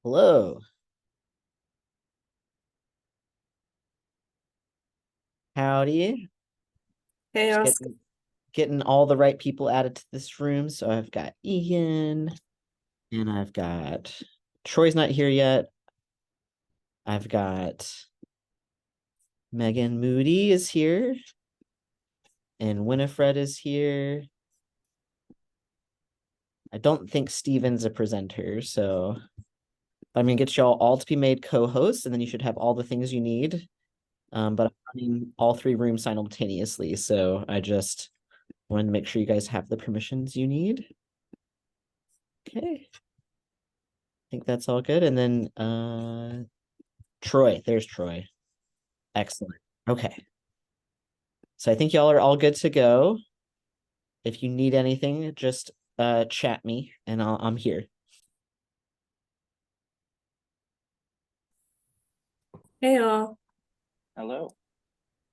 Hello. Howdy. Hey, Just Oscar. getting all the right people added to this room. So I've got Ian and I've got Troy's not here yet. I've got Megan Moody is here and Winifred is here. I don't think Steven's a presenter, so I'm gonna get y'all all to be made co-hosts, and then you should have all the things you need. But I'm running all three rooms simultaneously, so I just wanted to make sure you guys have the permissions you need. Okay. I think that's all good. And then Troy, there's Troy. Excellent. Okay. So I think y'all are all good to go. If you need anything, just chat me and I'm here. Hey, all. Hello.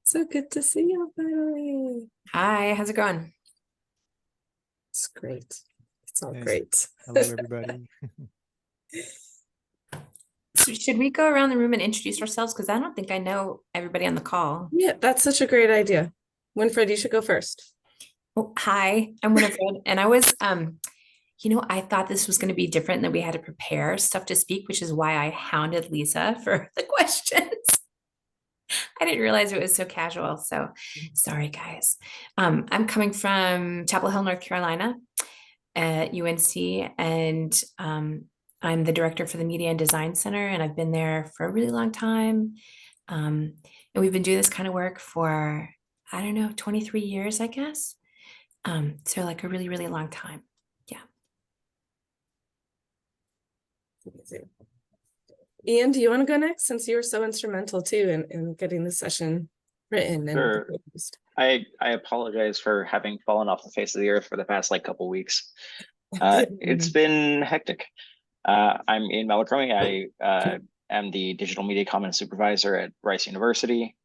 So good to see you finally. Hi, how's it going? It's great. It's all Yes. great. Hello, everybody. So should we go around the room and introduce ourselves? Because I don't think I know everybody on the call. Yeah, that's such a great idea. Winfred, you should go first. Oh, hi, I'm Winifred, and I was, I thought this was going to be different, that we had to prepare stuff to speak, which is why I hounded Lisa for the questions. I didn't realize it was so casual, so sorry, guys. I'm coming from Chapel Hill, North Carolina, at UNC, and I'm the director for the Media and Design Center, and I've been there for a really long time. And we've been doing this kind of work for, I don't know, 23 years, I guess. So like a really, really long time. Yeah. Ian, do you want to go next since you were so instrumental too in getting the session written and Sure. proposed? I apologize for having fallen off the face of the earth for the past couple weeks. It's been hectic. I'm Ian Malacromi. I am the digital media commons supervisor at Rice University.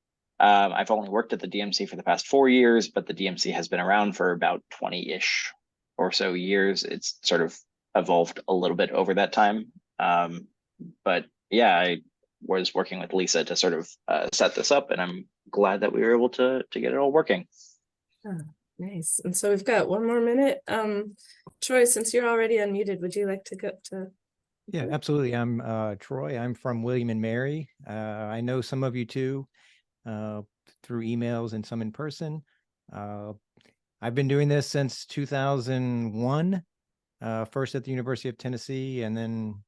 I've only worked at the DMC for the past 4 years, but the DMC has been around for about 20-ish or so years. It's sort of evolved a little bit over that time. But yeah, I was working with Lisa to sort of set this up, and I'm glad that we were able to get it all working. Oh, nice. And so we've got 1 more minute. Troy, since you're already unmuted, would you like to go to? Yeah, absolutely. I'm Troy. I'm from William and Mary. I know some of you too, through emails and some in person. I've been doing this since 2001, first at the University of Tennessee, and then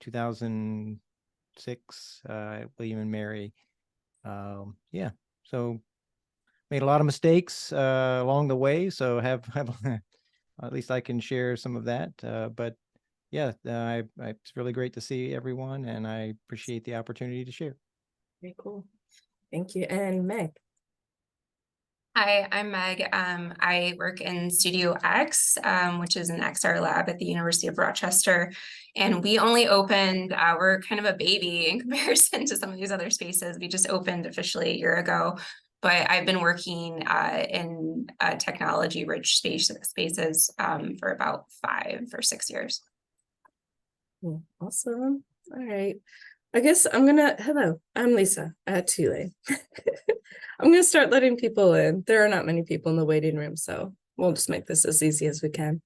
2006 at William and Mary. Yeah, so made a lot of mistakes along the way, so have at least I can share some of that. But yeah, it's really great to see everyone, and I appreciate the opportunity to share. Very cool. Thank you. And Meg. Hi, I'm Meg. I work in Studio X, which is an XR lab at the University of Rochester. And we only opened, we're kind of a baby in comparison to some of these other spaces. We just opened officially a year ago, but I've been working in technology-rich spaces for about 5 or 6 years. Awesome. All right. I guess hello, I'm Lisa at Tulane. I'm gonna start letting people in. There are not many people in the waiting room, so we'll just make this as easy as we can.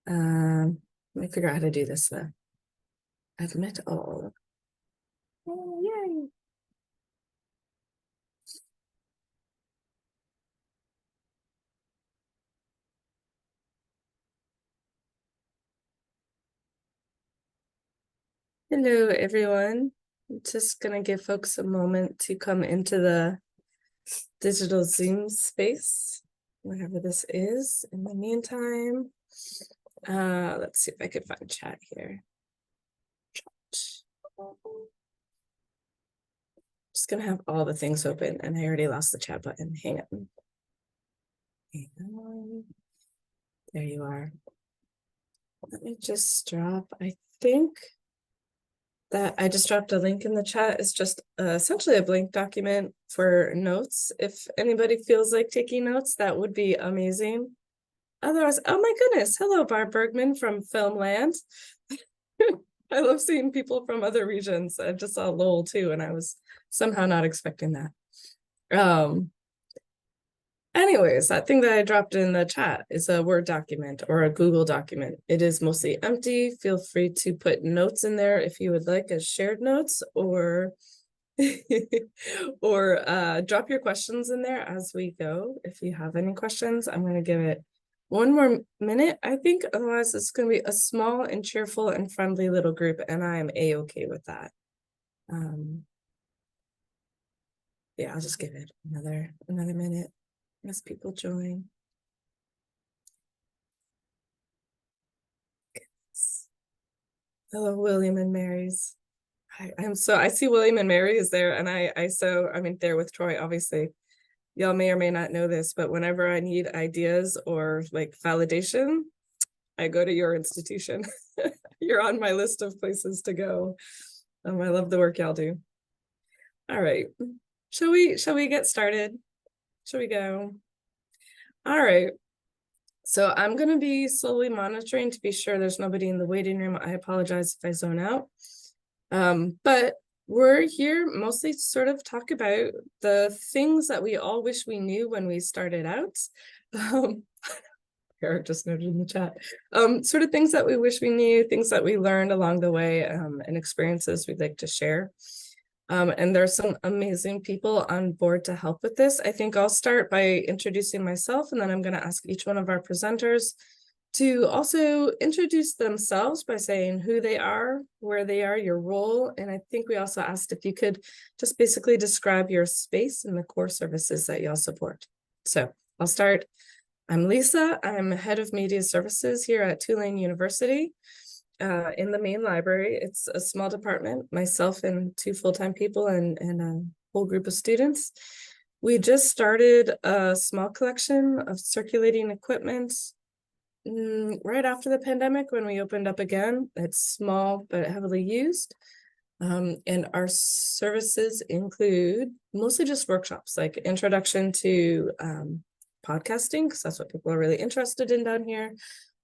Let me figure out how to do this though. Admit all. Oh, yay. Hello, everyone. I'm just gonna give folks a moment to come into the digital Zoom space, whatever this is. In the meantime, let's see if I could find chat here. Just gonna have all the things open, and I already lost the chat button. Hang on. There you are. Let me just drop, I think that I just dropped a link in the chat. It's just essentially a blank document for notes. If anybody feels like taking notes, that would be amazing. Otherwise, oh my goodness. Hello, Barb Bergman from Filmland. I love seeing people from other regions. I just saw Lowell too, and I was somehow not expecting that. Anyways, that thing that I dropped in the chat is a Word document or a Google document. It is mostly empty. Feel free to put notes in there if you would like as shared notes, or or drop your questions in there as we go. If you have any questions, I'm going to give it one more minute, I think. Otherwise, it's going to be a small and cheerful and friendly little group, and I am a-okay with that. Yeah, I'll just give it another minute as people join. Hello, William and Mary's. I see William and Mary is there, and I'm there with Troy, obviously. Y'all may or may not know this, but whenever I need ideas or like validation, I go to your institution. You're on my list of places to go. I love the work y'all do. All right. Shall we get started? Shall we go? All right. So I'm going to be slowly monitoring to be sure there's nobody in the waiting room. I apologize if I zone out. But we're here mostly to sort of talk about the things that we all wish we knew when we started out. Eric just noted in the chat. Sort of things that we wish we knew, things that we learned along the way, and experiences we'd like to share. And there's some amazing people on board to help with this. I think I'll start by introducing myself, and then I'm going to ask each one of our presenters to also introduce themselves by saying who they are, where they are, your role. And I think we also asked if you could just basically describe your space and the core services that y'all support. So I'll start. I'm Lisa. I'm head of media services here at Tulane University. In the main library. It's a small department, myself and 2 full-time people and a whole group of students. We just started a small collection of circulating equipment right after the pandemic when we opened up again. It's small but heavily used. And our services include mostly just workshops, like introduction to podcasting, because that's what people are really interested in down here.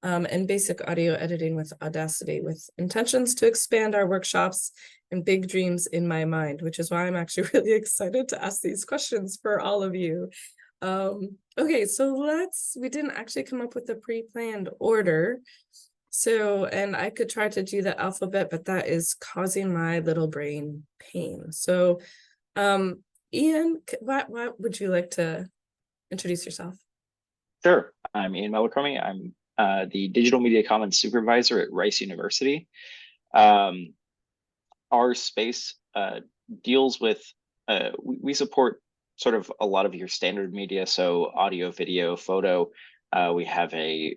And basic audio editing with Audacity, with intentions to expand our workshops and big dreams in my mind, which is why I'm actually really excited to ask these questions for all of you. Okay, so we didn't actually come up with a pre-planned order. So, and I could try to do the alphabet, but that is causing my little brain pain. So, Ian, what would you like to introduce yourself? Sure. I'm Ian Malacromi. I'm the Digital Media Commons Supervisor at Rice University. Our space deals with, we support sort of a lot of your standard media, so audio, video, photo. We have a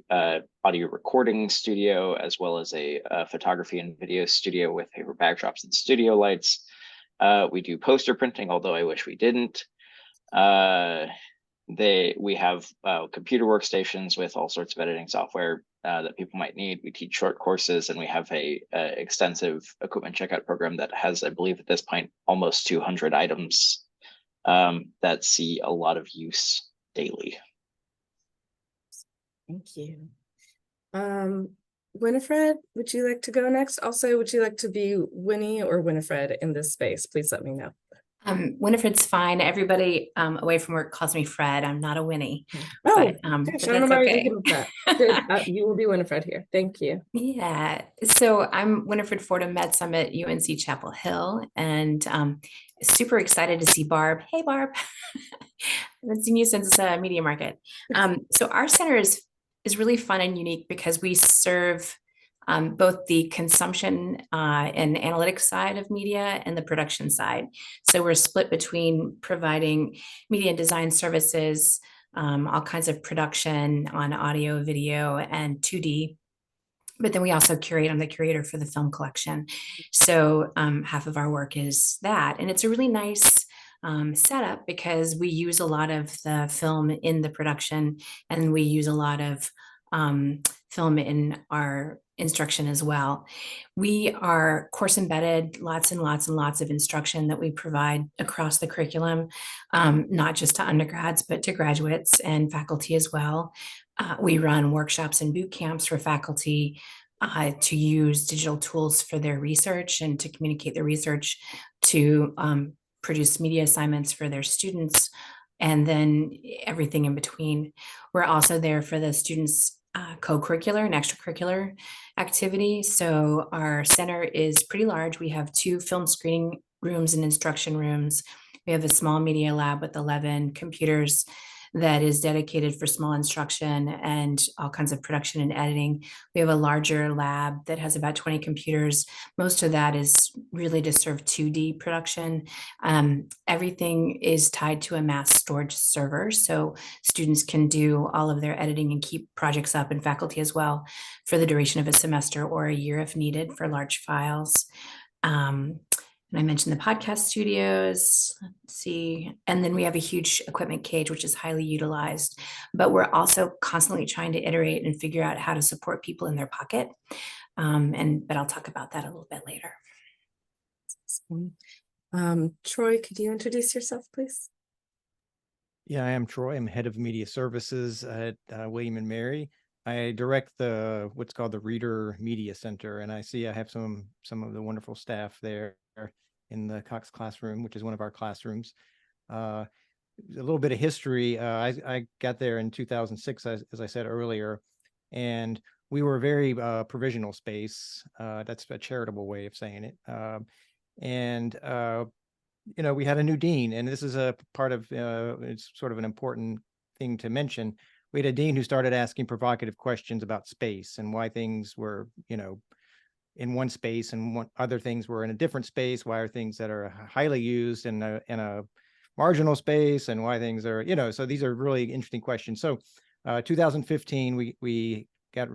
audio recording studio, as well as a photography and video studio with paper backdrops and studio lights. We do poster printing, although I wish we didn't. We have computer workstations with all sorts of editing software that people might need. We teach short courses, and we have a extensive equipment checkout program that has, I believe at this point, almost 200 items that see a lot of use daily. Thank you. Winifred, would you like to go next? Also, would you like to be Winnie or Winifred in this space? Please let me know. Winifred's fine. Everybody away from work calls me Fred. I'm not a Winnie. Oh, but gosh, I that's don't know why I was okay. thinking of that. Good. You will be Winifred here. Thank you. Yeah. So I'm Winifred Fordham, Med Summit, UNC Chapel Hill, and super excited to see Barb. Hey, Barb. I haven't seen you since Media Market. So our center is really fun and unique because we serve both the consumption and analytics side of media and the production side. So we're split between providing media and design services, all kinds of production on audio, video, and 2D. But then we also curate. I'm the curator for the film collection. So half of our work is that. And it's a really nice setup because we use a lot of the film in the production, and we use a lot of film in our instruction as well. We are course embedded, lots and lots and lots of instruction that we provide across the curriculum, not just to undergrads, but to graduates and faculty as well. We run workshops and boot camps for faculty. to use digital tools for their research and to communicate their research, to produce media assignments for their students, and then everything in between. We're also there for the students' co-curricular and extracurricular activity. So our center is pretty large. We have 2 film screening rooms and instruction rooms. We have a small media lab with 11 computers that is dedicated for small instruction and all kinds of production and editing. We have a larger lab that has about 20 computers. Most of that is really to serve 2D production. Everything is tied to a mass storage server, so students can do all of their editing and keep projects up, and faculty as well, for the duration of a semester or a year if needed for large files. And I mentioned the podcast studios, let's see. And then we have a huge equipment cage, which is highly utilized, but we're also constantly trying to iterate and figure out how to support people in their pocket. But I'll talk about that a little bit later. Troy, could you introduce yourself, please? Yeah, I am Troy. I'm head of media services at William and Mary. I direct what's called the Reader Media Center, and I have some of the wonderful staff there in the Cox classroom, which is one of our classrooms. A little bit of history. I got there in 2006, as I said earlier, and we were a very provisional space. That's a charitable way of saying it. We had a new dean, and this is a part of it's sort of an important thing to mention. We had a dean who started asking provocative questions about space and why things were, in one space and other things were in a different space. Why are things that are highly used in a marginal space, and why things are, so these are really interesting questions. So 2015, we had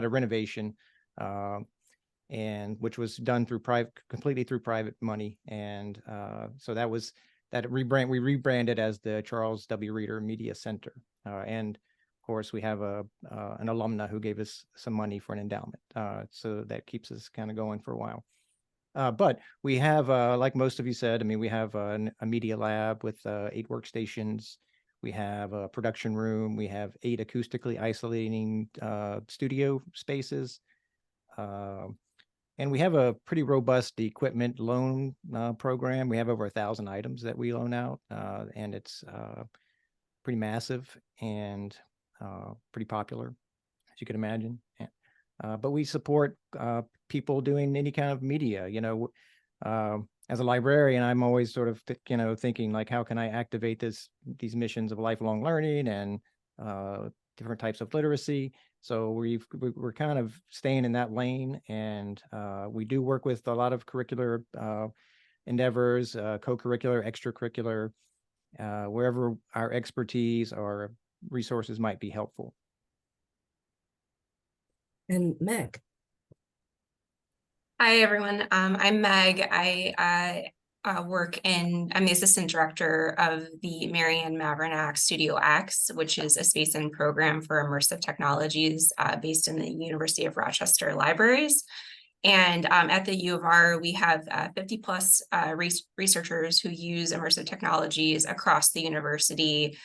a renovation, and which was done completely through private money. And so we rebranded as the Charles W. Reader Media Center. And of course, we have an alumna who gave us some money for an endowment. So that keeps us kind of going for a while. But we have, like most of you said, we have a media lab with 8 workstations. We have a production room. We have 8 acoustically isolating studio spaces. And we have a pretty robust equipment loan program. We have over 1,000 items that we loan out, and it's pretty massive and pretty popular, as you can imagine. But we support people doing any kind of media. As a librarian, I'm always sort of thinking, like, how can I activate these missions of lifelong learning and different types of literacy. So we're kind of staying in that lane, and we do work with a lot of curricular endeavors, co-curricular, extracurricular, wherever our expertise or resources might be helpful. And Meg. Hi, everyone. I'm Meg. I'm the assistant director of the Marian Mavernack Studio X, which is a space and program for immersive technologies based in the University of Rochester libraries. And at the U of R, we have 50 plus researchers who use immersive technologies across the university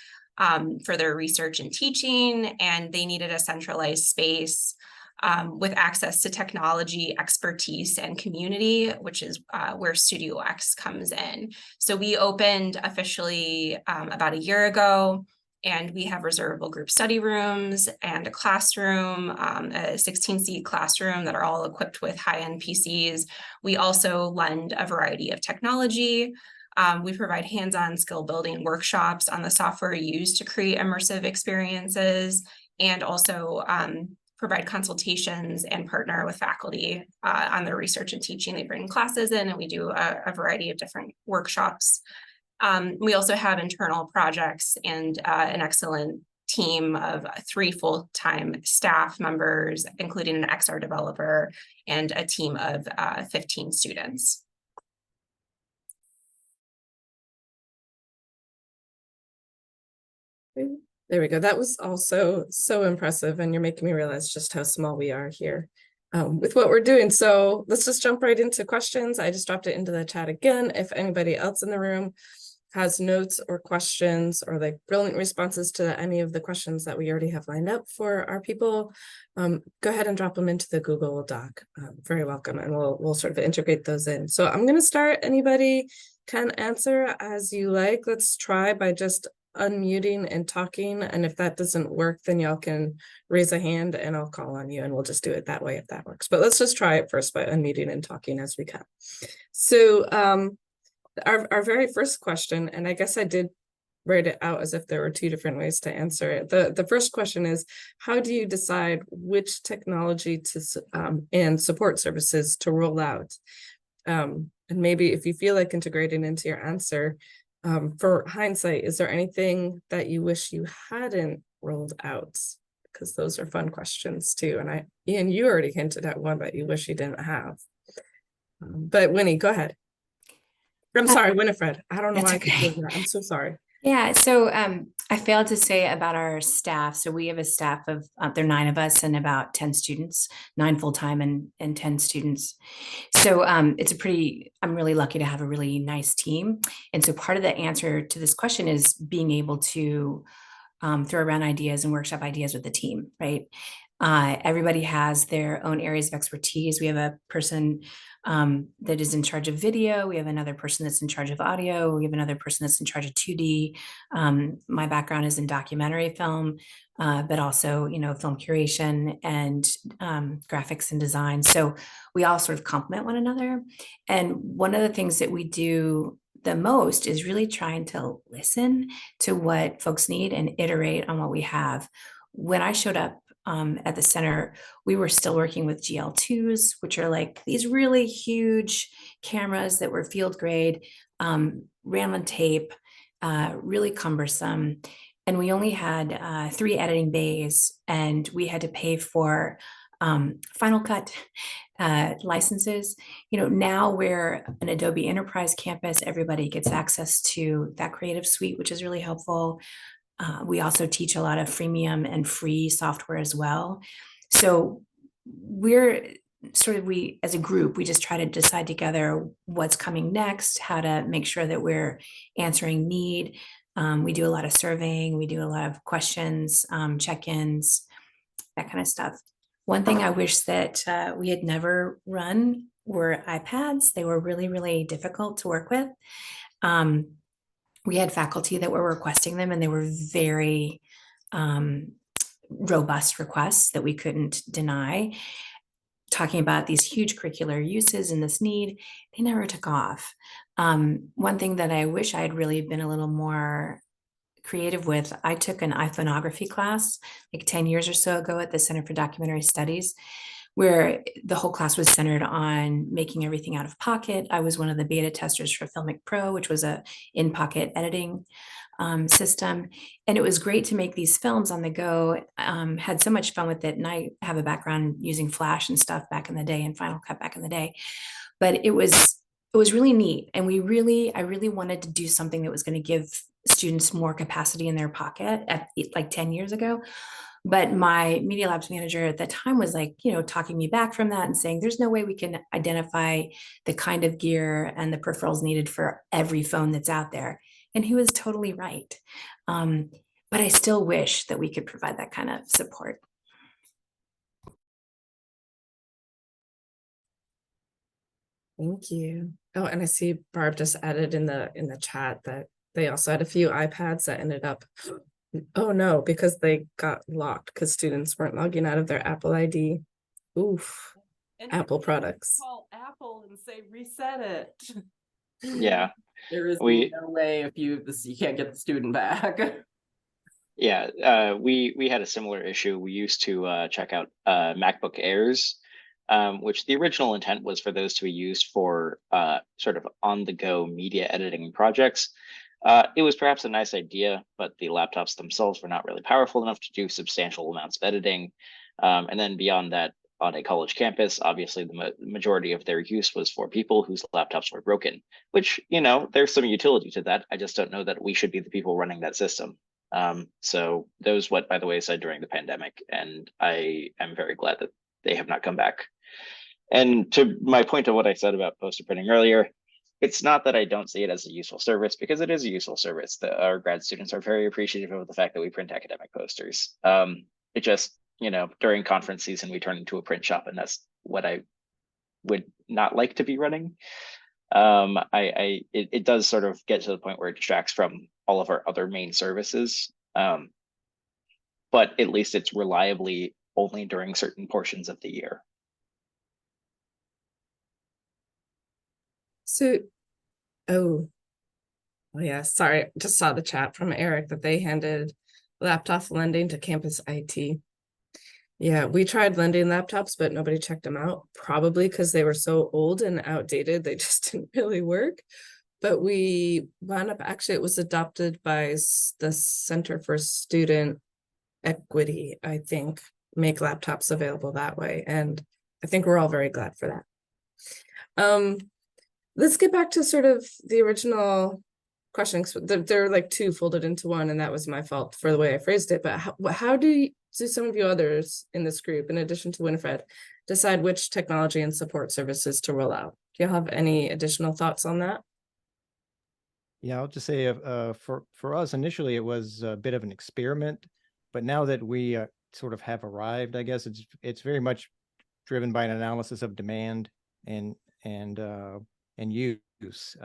for their research and teaching, and they needed a centralized space with access to technology, expertise, and community, which is where Studio X comes in. So we opened officially about a year ago, and we have reservable group study rooms and a classroom, a 16-seat classroom that are all equipped with high-end PCs. We also lend a variety of technology. We provide hands-on skill building workshops on the software used to create immersive experiences, and also provide consultations and partner with faculty on their research and teaching. They bring classes in, and we do a variety of different workshops. We also have internal projects and an excellent team of 3 full-time staff members, including an XR developer and a team of 15 students. There we go. That was also so impressive, and you're making me realize just how small we are here with what we're doing. So let's just jump right into questions. I just dropped it into the chat again. If anybody else in the room has notes or questions or like brilliant responses to any of the questions that we already have lined up for our people, go ahead and drop them into the Google Doc. Very welcome, and we'll sort of integrate those in. So I'm going to start. Anybody can answer as you like. Let's try by just unmuting and talking, and if that doesn't work, then y'all can raise a hand and I'll call on you, and we'll just do it that way if that works. But let's just try it first by unmuting and talking as we can. So our very first question, and I guess I did write it out as if there were two different ways to answer it. The first question is, how do you decide which technology to and support services to roll out? And maybe if you feel like integrating into your answer, for hindsight, is there anything that you wish you hadn't rolled out? Because those are fun questions too. And Ian, you already hinted at one that you wish you didn't have. But Winnie, go ahead. I'm sorry, Winifred. I don't know why I keep doing that. I'm so sorry. Yeah, so I failed to say about our staff. So we have a staff of, there are 9 of us and about 10 students, 9 full-time and 10 students. So it's I'm really lucky to have a really nice team. And so part of the answer to this question is being able to throw around ideas and workshop ideas with the team, right? Everybody has their own areas of expertise. We have a person that is in charge of video. We have another person that's in charge of audio. We have another person that's in charge of 2D. My background is in documentary film, but also, film curation and graphics and design. So we all sort of complement one another. And one of the things that we do the most is really trying to listen to what folks need and iterate on what we have. When I showed up at the center, we were still working with GL2s, which are like these really huge cameras that were field grade, ran on tape, really cumbersome. And we only had 3 editing bays, and we had to pay for Final Cut licenses. Now we're an Adobe Enterprise campus. Everybody gets access to that creative suite, which is really helpful. We also teach a lot of freemium and free software as well. So we're as a group, we just try to decide together what's coming next, how to make sure that we're answering need. We do a lot of surveying, we do a lot of questions, check-ins, that kind of stuff. One thing I wish that we had never run were iPads. They were really, really difficult to work with. We had faculty that were requesting them, and they were very robust requests that we couldn't deny. Talking about these huge curricular uses and this need, they never took off. One thing that I wish I had really been a little more creative with, I took an iPhoneography class like 10 years or so ago at the Center for Documentary Studies, where the whole class was centered on making everything out of Pocket. I was one of the beta testers for Filmic Pro, which was a in-pocket editing system. And it was great to make these films on the go. Had so much fun with it. And I have a background using Flash and stuff back in the day and Final Cut back in the day. But it was really neat. And I really wanted to do something that was going to give students more capacity in their pocket at like 10 years ago. But my Media Labs manager at the time was like, talking me back from that and saying, there's no way we can identify the kind of gear and the peripherals needed for every phone that's out there. And he was totally right. But I still wish that we could provide that kind of support. Thank you. Oh, and I see Barb just added in the chat that they also had a few iPads that ended up, oh no, because they got locked because students weren't logging out of their Apple ID. Oof. And Apple products. Call Apple and say reset it. Yeah. There is no way if you can't get the student back. Yeah, we had a similar issue. We used to check out MacBook Airs, which the original intent was for those to be used for sort of on-the-go media editing projects. It was perhaps a nice idea, but the laptops themselves were not really powerful enough to do substantial amounts of editing. And then beyond that, on a college campus, obviously the majority of their use was for people whose laptops were broken, which, there's some utility to that. I just don't know that we should be the people running that system. So those went by the wayside during the pandemic, and I am very glad that they have not come back. And to my point of what I said about poster printing earlier, it's not that I don't see it as a useful service, because it is a useful service. Our grad students are very appreciative of the fact that we print academic posters. It just, during conference season, we turn into a print shop, and that's what I would not like to be running. It does sort of get to the point where it distracts from all of our other main services. But at least it's reliably only during certain portions of the year. So, oh yeah, sorry, just saw the chat from Eric that they handed laptop lending to campus IT. Yeah, we tried lending laptops, but nobody checked them out, probably because they were so old and outdated, they just didn't really work. But we wound up, actually, it was adopted by the Center for Student Equity, I think, make laptops available that way. And I think we're all very glad for that. Let's get back to sort of the original questions. There are like two folded into one, and that was my fault for the way I phrased it. But how do some of you others in this group, in addition to Winifred, decide which technology and support services to roll out? Do you have any additional thoughts on that? Yeah, I'll just say for us initially it was a bit of an experiment, but now that we sort of have arrived, I guess it's very much driven by an analysis of demand and use.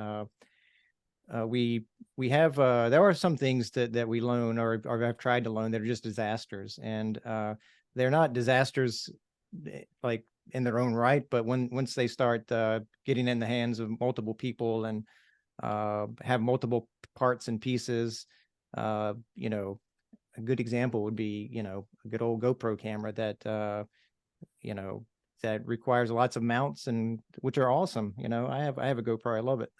We have there are some things that we loan or have tried to loan that are just disasters, and they're not disasters like in their own right, but once they start getting in the hands of multiple people and have multiple parts and pieces, a good example would be a good old GoPro camera that that requires lots of mounts, and which are awesome. I have a GoPro, I love it.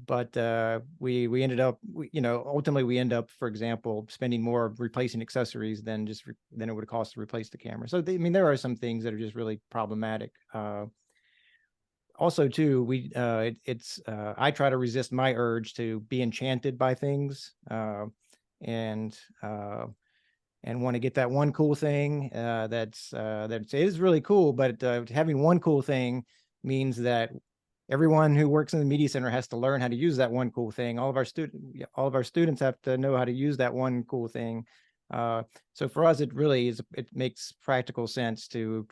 But we ended up, ultimately we end up, for example, spending more replacing accessories than it would cost to replace the camera. So there are some things that are just really problematic. Also too, I try to resist my urge to be enchanted by things, and want to get that one cool thing that is really cool, but having one cool thing means that everyone who works in the media center has to learn how to use that one cool thing. All of our students have to know how to use that one cool thing. So for us, it makes practical sense to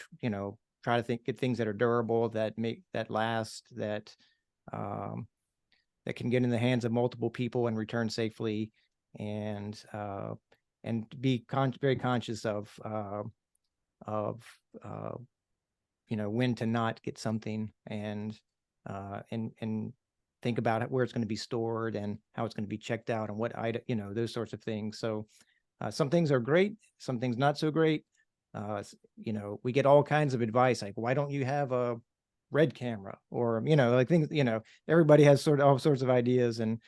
try to get things that are durable, that last, that can get in the hands of multiple people and return safely, and be very conscious of when to not get something, and think about where it's going to be stored and how it's going to be checked out and what item, those sorts of things. So some things are great, some things not so great. We get all kinds of advice like, why don't you have a red camera, or like things, everybody has all sorts of ideas, and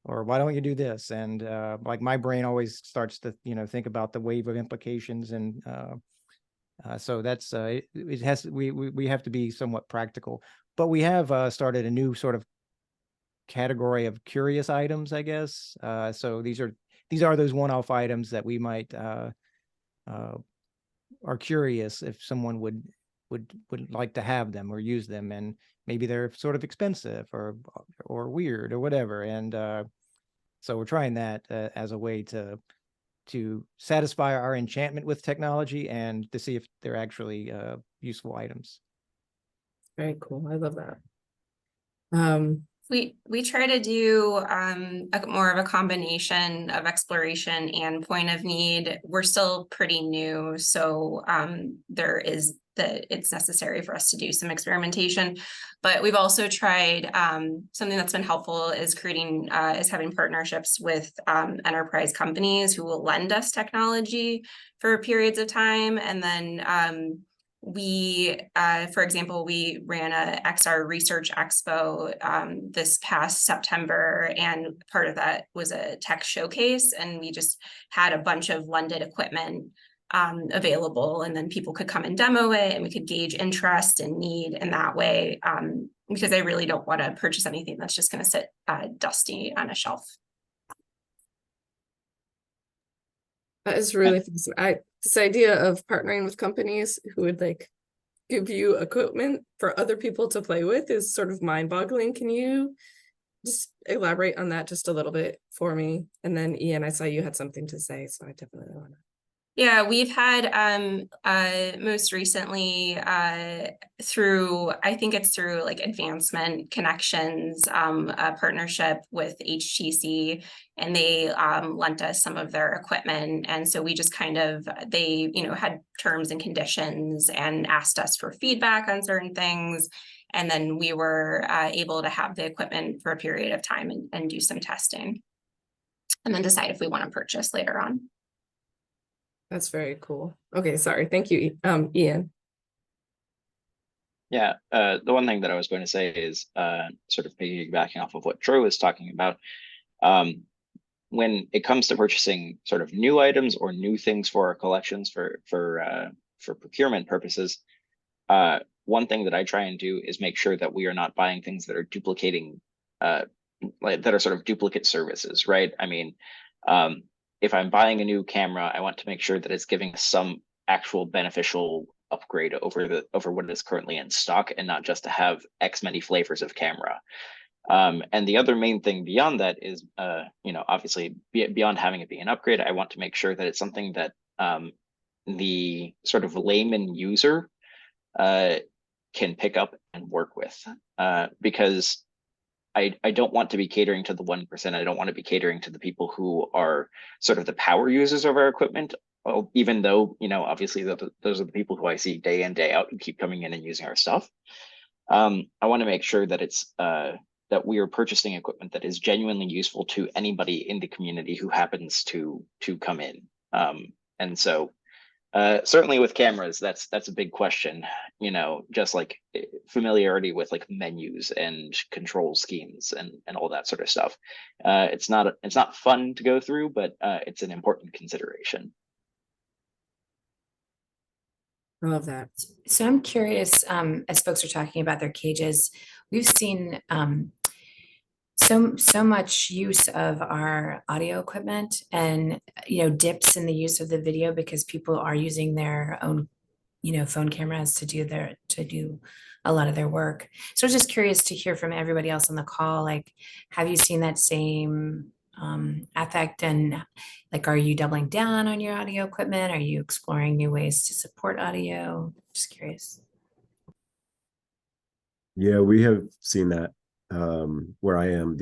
or why don't you do this? And like my brain always starts to think about the wave of implications, and so that's we have to be somewhat practical. But we have started a new sort of category of curious items, I guess. So these are those one-off items that we might are curious if someone would like to have them or use them, and maybe they're sort of expensive or weird or whatever. And so we're trying that as a way to satisfy our enchantment with technology and to see if they're actually useful items. Very cool. I love that. We try to do more of a combination of exploration and point of need. We're still pretty new, so it's necessary for us to do some experimentation. But we've also tried something that's been helpful is having partnerships with enterprise companies who will lend us technology for periods of time, and then for example, we ran a XR Research Expo this past September, and part of that was a tech showcase, and we just had a bunch of lended equipment available, and then people could come and demo it, and we could gauge interest and need in that way, because I really don't want to purchase anything that's just going to sit dusty on a shelf. That is really this idea of partnering with companies who would give you equipment for other people to play with is sort of mind-boggling. Can you just elaborate on that just a little bit for me? And then Ian, I saw you had something to say, so I definitely want to. Yeah, we've had most recently through, I think it's through like Advancement Connections, a partnership with HTC, and they lent us some of their equipment. And so we just kind of, they, you know, had terms and conditions and asked us for feedback on certain things. And then we were able to have the equipment for a period of time and do some testing. And then decide if we want to purchase later on. That's very cool. Okay, sorry. Thank you, Ian. Yeah, the one thing that I was going to say is sort of piggybacking off of what Troy was talking about. When it comes to purchasing sort of new items or new things for our collections for procurement purposes, one thing that I try and do is make sure that we are not buying things that are duplicating, like that are sort of duplicate services, right? I mean, if I'm buying a new camera, I want to make sure that it's giving some actual beneficial upgrade over what is currently in stock, and not just to have X many flavors of camera. And the other main thing beyond that is, you know, obviously beyond having it be an upgrade, I want to make sure that it's something that the sort of layman user can pick up and work with, because I don't want to be catering to the 1%. I don't want to be catering to the people who are sort of the power users of our equipment. Oh, even though, you know, obviously those are the people who I see day in, day out who keep coming in and using our stuff. I want to make sure that it's that we are purchasing equipment that is genuinely useful to anybody in the community who happens to come in. And so certainly with cameras, that's a big question, you know, just like familiarity with like menus and control schemes and all that sort of stuff. It's not fun to go through, but it's an important consideration. I love that. So I'm curious, as folks are talking about their cages, we've seen so much use of our audio equipment, and dips in the use of the video because people are using their own phone cameras to do a lot of their work. So I was just curious to hear from everybody else on the call, like, have you seen that same effect, and like, are you doubling down on your audio equipment? Are you exploring new ways to support audio? Just curious. Yeah, we have seen that where I am.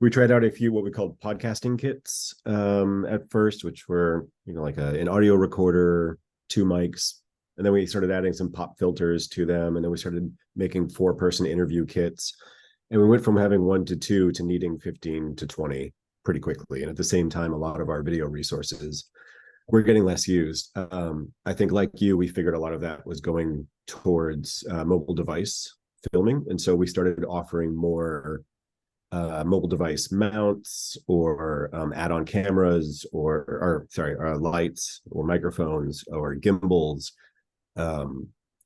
We tried out a few what we called podcasting kits at first, which were like an audio recorder, 2 mics, and then we started adding some pop filters to them, and then we started making 4-person interview kits, and we went from having 1 to 2 to needing 15 to 20 pretty quickly. And at the same time, a lot of our video resources were getting less used. I think, like you, we figured a lot of that was going towards mobile device filming, and so we started offering more mobile device mounts or add-on cameras or lights or microphones or gimbals,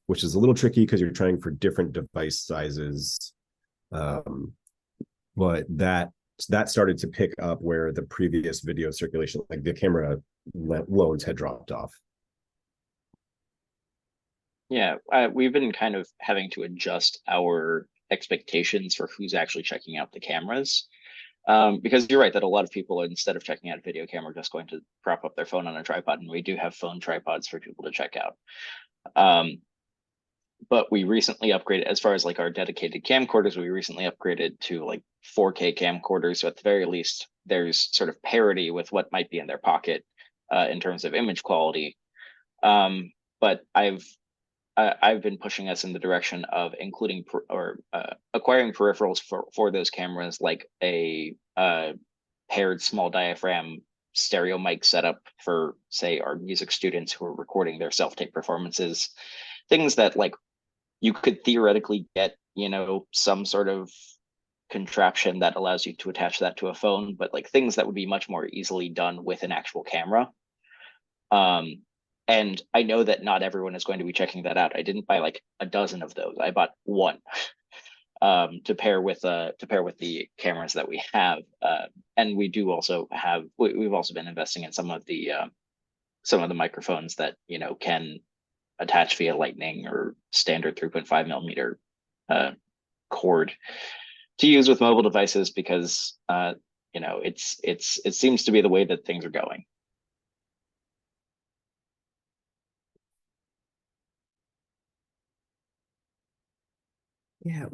which is a little tricky because you're trying for different device sizes, but that started to pick up where the previous video circulation, like the camera loads, had dropped off. Yeah, we've been kind of having to adjust our expectations for who's actually checking out the cameras. Because you're right that a lot of people, instead of checking out a video camera, are just going to prop up their phone on a tripod, and we do have phone tripods for people to check out. But we recently upgraded, as far as like our dedicated camcorders, we recently upgraded to like 4K camcorders. So at the very least, there's sort of parity with what might be in their pocket in terms of image quality. But I've been pushing us in the direction of including acquiring peripherals for those cameras, like a paired small diaphragm stereo mic setup for, say, our music students who are recording their self-tape performances. Things that, like, you could theoretically get, some sort of contraption that allows you to attach that to a phone, but like things that would be much more easily done with an actual camera. And I know that not everyone is going to be checking that out. I didn't buy like a dozen of those. I bought one to pair with the cameras that we have. And we do also have, we've also been investing in some of the microphones that, can attach via lightning or standard 3.5 millimeter cord to use with mobile devices, because you know, it seems to be the way that things are going. Yeah,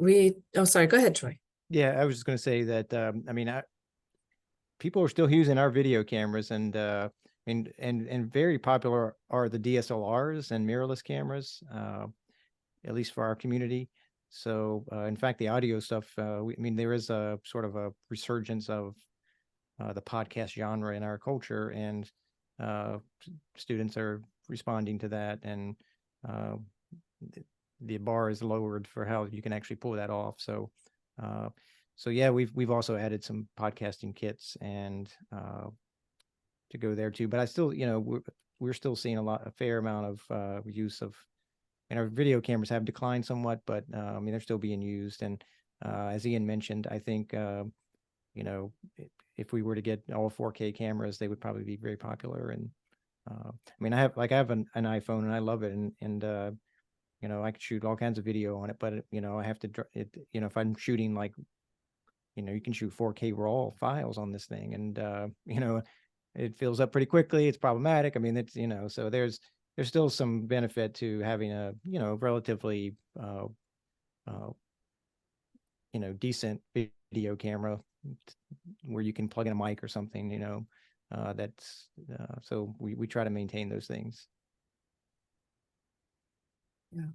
oh, sorry, go ahead, Troy. Yeah, I was just going to say that, I mean, people are still using our video cameras, and very popular are the DSLRs and mirrorless cameras, at least for our community. So, in fact, the audio stuff, I mean, there is a sort of a resurgence of the podcast genre in our culture, and students are responding to that, and the bar is lowered for how you can actually pull that off. So, so yeah, we've also added some podcasting kits and to go there too. But I still, you know, we're still seeing a fair amount of use of, and our video cameras have declined somewhat, but I mean, they're still being used. And as Ian mentioned, I think you know, if we were to get all 4K cameras, they would probably be very popular. And I mean, I have an iPhone and I love it, and you know, I could shoot all kinds of video on it, but you know, I have to you know, if I'm shooting, like, you know, you can shoot 4K raw files on this thing, and you know, it fills up pretty quickly. It's problematic. I mean, it's, you know, so there's still some benefit to having a, you know, relatively you know, decent video camera where you can plug in a mic or something, you know, that's so we try to maintain those things. Yeah.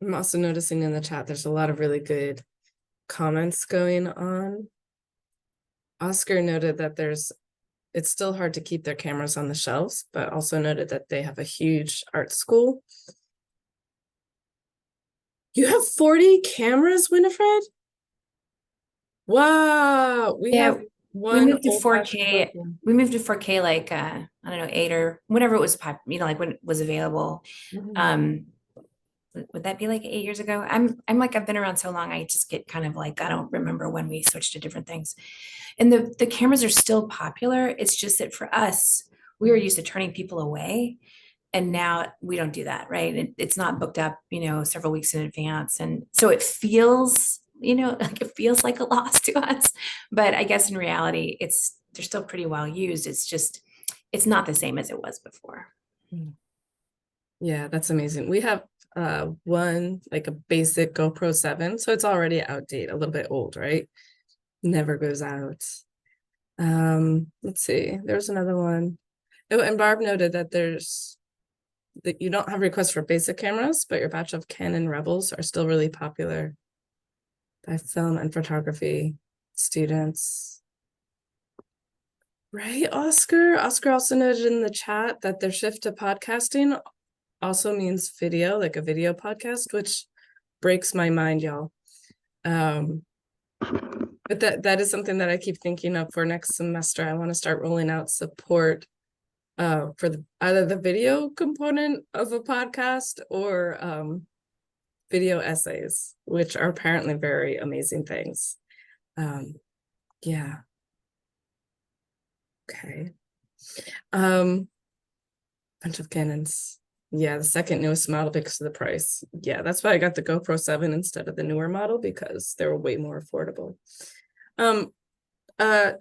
I'm also noticing in the chat, there's a lot of really good comments going on. Oscar noted that it's still hard to keep their cameras on the shelves, but also noted that they have a huge art school. You have 40 cameras, Winifred? Wow, we have we moved to 4K. We moved to 4K like I don't know, 8 or whenever it was you know, like when it was available. Would that be like 8 years ago? I'm like, I've been around so long, I just get kind of like, I don't remember when we switched to different things. And the cameras are still popular. It's just that for us, we were used to turning people away. And now we don't do that, right? It's not booked up, you know, several weeks in advance. And so it feels, you know, like it feels like a loss to us. But I guess in reality, they're still pretty well used. It's just, it's not the same as it was before. Yeah, that's amazing. We have one, like a basic GoPro 7, so it's already outdated, a little bit old, right? Never goes out. Let's see, there's another one. Oh, and Barb noted that that you don't have requests for basic cameras, but your batch of Canon Rebels are still really popular by film and photography students. Right, Oscar? Oscar also noted in the chat that their shift to podcasting also means video, like a video podcast, which breaks my mind, y'all. But that is something that I keep thinking of for next semester. I want to start rolling out support for either the video component of a podcast or video essays, which are apparently very amazing things. Yeah. Okay. Bunch of Canons. Yeah, the second newest model because of the price. Yeah, that's why I got the GoPro 7 instead of the newer model, because they were way more affordable. A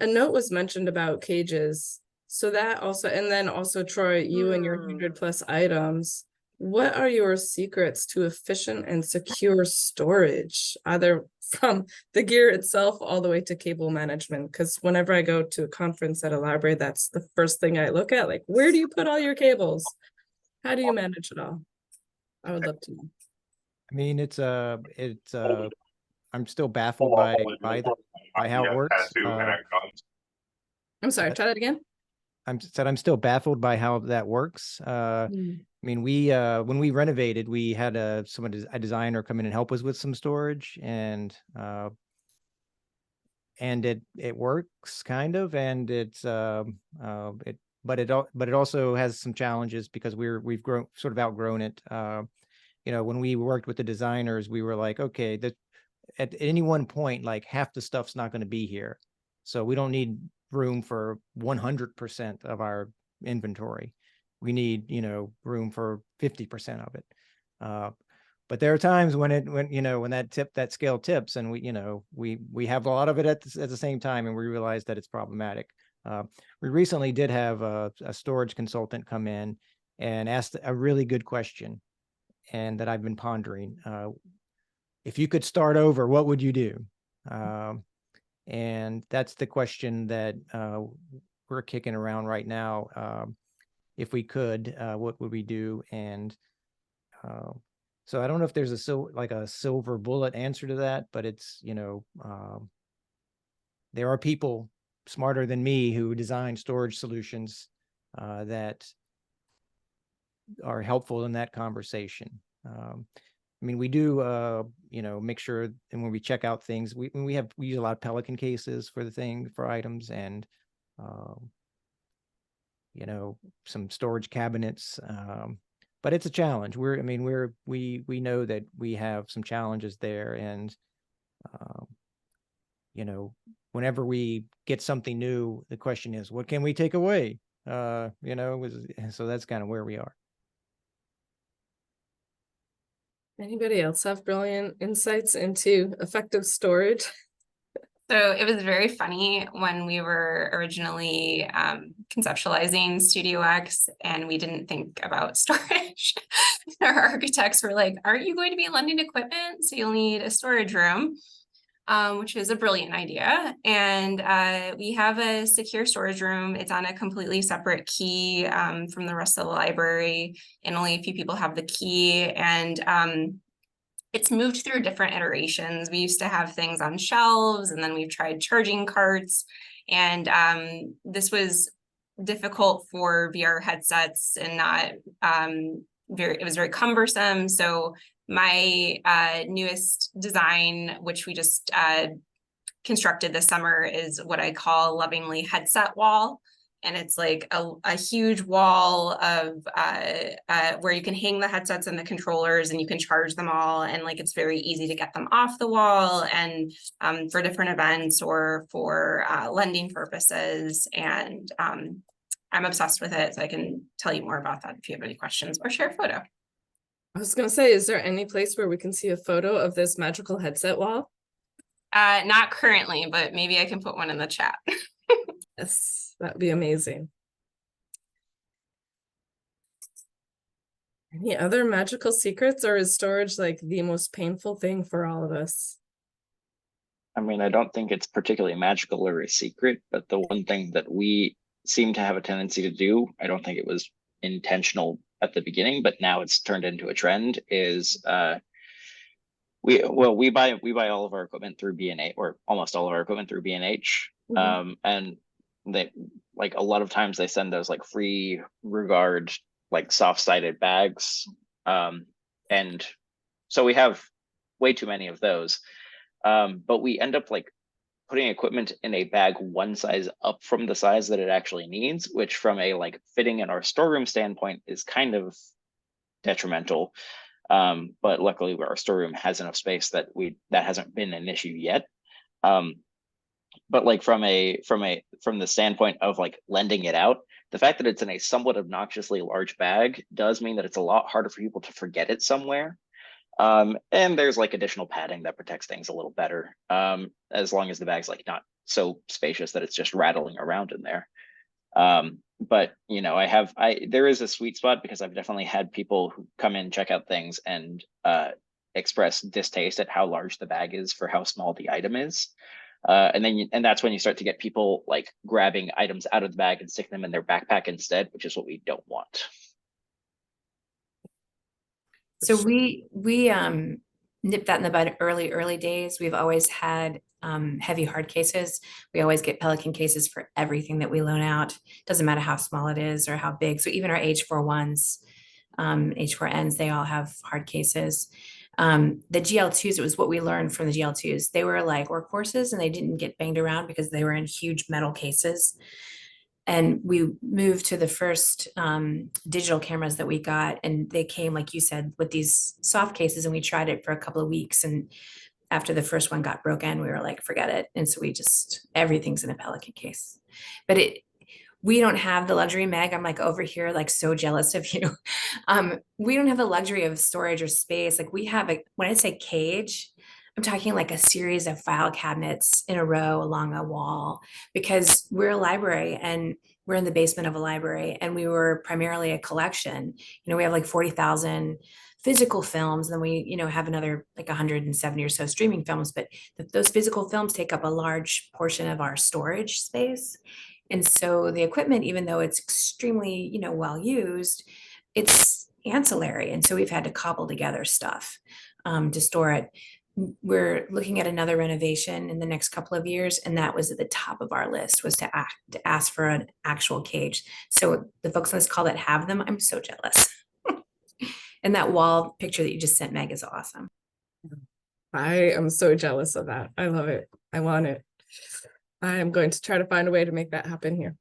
note was mentioned about cages. So that also, and then also, Troy, you and your 100+ items, what are your secrets to efficient and secure storage, either from the gear itself all the way to cable management? Because whenever I go to a conference at a library, that's the first thing I look at, like, where do you put all your cables? How do you manage it all? I would love to know. I mean, I'm still baffled by how it works. I'm sorry, try that again. I'm still baffled by how that works. I mean, when we renovated, we had a designer come in and help us with some storage, and it works kind of, and but it also has some challenges because we've sort of outgrown it. You know, when we worked with the designers, we were like, okay, at any one point, like half the stuff's not going to be here, so we don't need room for 100% of our inventory. we need, room for 50% of it. But there are times when that scale tips, and we have a lot of it at the same time, and we realize that it's problematic. We recently did have a storage consultant come in and asked a really good question, and that I've been pondering. If you could start over, what would you do? And that's the question that we're kicking around right now. If we could, what would we do? And so I don't know if there's a silver bullet answer to that, but it's, there are people smarter than me who design storage solutions that are helpful in that conversation. I mean, we do, make sure, and when we check out things, we use a lot of Pelican cases for items, and, some storage cabinets. But it's a challenge. We know that we have some challenges there, and, whenever we get something new, the question is, what can we take away? So that's kind of where we are. Anybody else have brilliant insights into effective storage? So it was very funny when we were originally conceptualizing Studio X, and we didn't think about storage. Our architects were like, aren't you going to be lending equipment? So you'll need a storage room, which is a brilliant idea. And we have a secure storage room. It's on a completely separate key from the rest of the library, and only a few people have the key. And it's moved through different iterations. We used to have things on shelves, and then we've tried charging carts. And this was difficult for VR headsets, and not it was very cumbersome. So my newest design, which we just constructed this summer, is what I call lovingly headset wall. And it's like a huge wall of where you can hang the headsets and the controllers, and you can charge them all. And like, it's very easy to get them off the wall, and for different events or for lending purposes. And I'm obsessed with it. So I can tell you more about that if you have any questions, or share a photo. I was going to say, is there any place where we can see a photo of this magical headset wall? Not currently, but maybe I can put one in the chat. Yes, that'd be amazing. Any other magical secrets, or is storage like the most painful thing for all of us? I mean, I don't think it's particularly magical or a secret, but the one thing that we seem to have a tendency to do, I don't think it was intentional at the beginning, but now it's turned into a trend, is we buy all of our equipment through B&H, or almost all of our equipment through B&H. And they, like, a lot of times they send those like free Regard, like soft-sided bags. And so we have way too many of those. But we end up like putting equipment in a bag one size up from the size that it actually needs, which from a like fitting in our storeroom standpoint is kind of detrimental. But luckily our storeroom has enough space that hasn't been an issue yet. But like from the standpoint of like lending it out, the fact that it's in a somewhat obnoxiously large bag does mean that it's a lot harder for people to forget it somewhere. And there's like additional padding that protects things a little better, as long as the bag's like not so spacious that it's just rattling around in there. But there is a sweet spot, because I've definitely had people who come in, check out things, and express distaste at how large the bag is for how small the item is. And that's when you start to get people like grabbing items out of the bag and sticking them in their backpack instead, which is what we don't want. So we nipped that in the bud early days. We've always had heavy hard cases. We always get Pelican cases for everything that we loan out. Doesn't matter how small it is or how big. So even our H41s, H4Ns, they all have hard cases. The GL2s, it was what we learned from the GL2s. They were like workhorses, and they didn't get banged around because they were in huge metal cases. And we moved to the first digital cameras that we got, and they came, like you said, with these soft cases, and we tried it for a couple of weeks. And after the first one got broken, we were like, forget it. And so everything's in a Pelican case. But we don't have the luxury, Meg. I'm like over here, like so jealous of you. We don't have the luxury of storage or space. Like we have when I say cage, I'm talking like a series of file cabinets in a row along a wall because we're a library and we're in the basement of a library and we were primarily a collection. We have like 40,000 physical films, and then we, have another like 170 or so streaming films, but those physical films take up a large portion of our storage space. And so the equipment, even though it's extremely, well used, it's ancillary. And so we've had to cobble together stuff to store it. We're looking at another renovation in the next couple of years, and that was at the top of our list, was to ask for an actual cage. So the folks on this call that have them, I'm so jealous. And that wall picture that you just sent, Meg, is awesome. I am so jealous of that. I love it. I want it. I am going to try to find a way to make that happen here.